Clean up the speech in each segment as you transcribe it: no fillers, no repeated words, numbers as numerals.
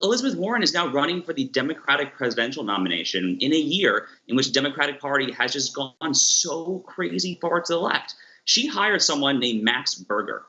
Elizabeth Warren is now running for the Democratic presidential nomination in a year in which the Democratic Party has just gone so crazy far to the left. She hired someone named Max Berger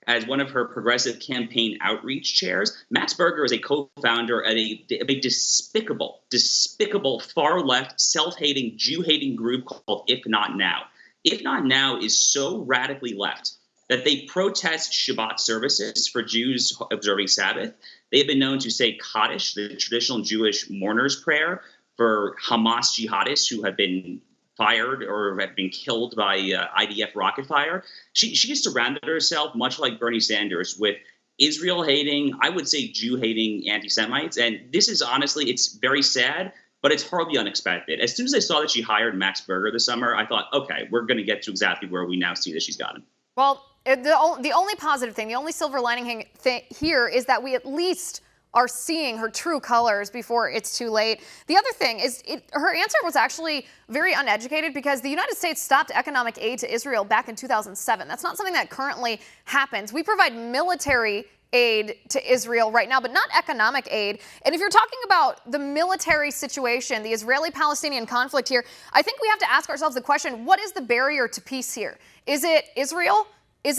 as one of her progressive campaign outreach chairs. Max Berger is a co-founder of a despicable far-left, self-hating, Jew-hating group called If Not Now. If Not Now is so radically left that they protest Shabbat services for Jews observing Sabbath. They have been known to say Kaddish, the traditional Jewish mourner's prayer, for Hamas jihadists who have been fired or have been killed by IDF rocket fire. She has surrounded herself, much like Bernie Sanders, with Israel-hating, I would say Jew-hating anti-Semites. And this is honestly, it's very sad, but it's hardly unexpected. As soon as I saw that she hired Max Berger this summer, I thought, okay, we're going to get to exactly where we now see that she's gotten. Well, the only positive thing, the only silver lining here is that we at least are seeing her true colors before it's too late. The other thing is her answer was actually very uneducated because the United States stopped economic aid to Israel back in 2007. That's not something that currently happens. We provide military aid to Israel right now, but not economic aid. And if you're talking about the military situation, the Israeli-Palestinian conflict here, I think we have to ask ourselves the question, what is the barrier to peace here? Is it Israel? Is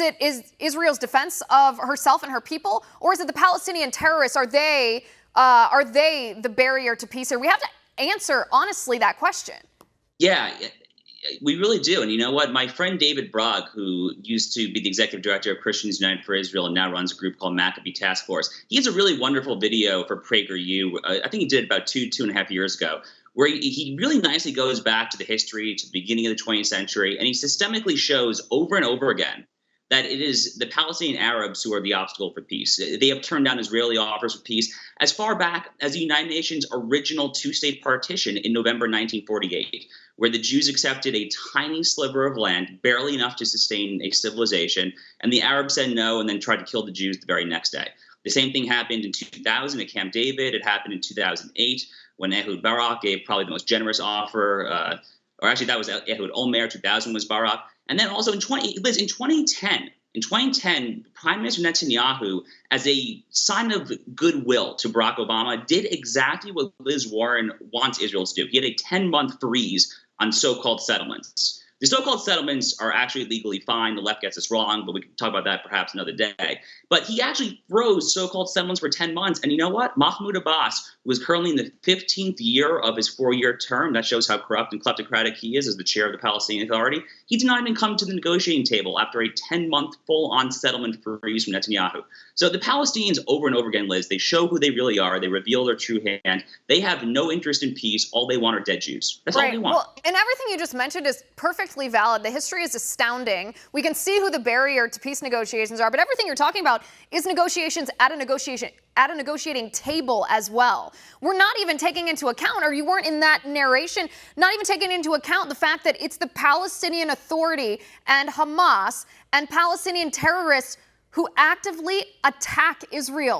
Israel's defense of herself and her people? Or is it the Palestinian terrorists? Are they the barrier to peace here? We have to answer, honestly, that question. Yeah, we really do. And you know what? My friend David Bragg, who used to be the executive director of Christians United for Israel and now runs a group called Maccabee Task Force, he has a really wonderful video for PragerU. I think he did about two and a half years ago, where he really nicely goes back to the history, to the beginning of the 20th century, and he systemically shows over and over again that it is the Palestinian Arabs who are the obstacle for peace. They have turned down Israeli offers of peace as far back as the United Nations' original two-state partition in November 1948, where the Jews accepted a tiny sliver of land, barely enough to sustain a civilization, and the Arabs said no and then tried to kill the Jews the very next day. The same thing happened in 2000 at Camp David. It happened in 2008 when Ehud Barak gave probably the most generous offer, or actually that was Ehud Olmert, 2000 was Barak. And then also in 2010, Prime Minister Netanyahu, as a sign of goodwill to Barack Obama, did exactly what Liz Warren wants Israel to do. He had a 10-month freeze on so-called settlements. The so-called settlements are actually legally fine. The left gets this wrong, but we can talk about that perhaps another day. But he actually froze so-called settlements for 10 months. And you know what? Mahmoud Abbas, who is currently in the 15th year of his 4-year term, that shows how corrupt and kleptocratic he is as the chair of the Palestinian Authority, he did not even come to the negotiating table after a 10-month full-on settlement freeze from Netanyahu. So the Palestinians over and over again, Liz, they show who they really are. They reveal their true hand. They have no interest in peace. All they want are dead Jews. That's all they want. Well, and everything you just mentioned is perfectly valid. The history is astounding. We can see who the barrier to peace negotiations are, but everything you're talking about is negotiations at a negotiating table as well. We're not even taking into account, or you weren't in that narration, not even taking into account the fact that it's the Palestinian Authority and Hamas and Palestinian terrorists who actively attack Israel.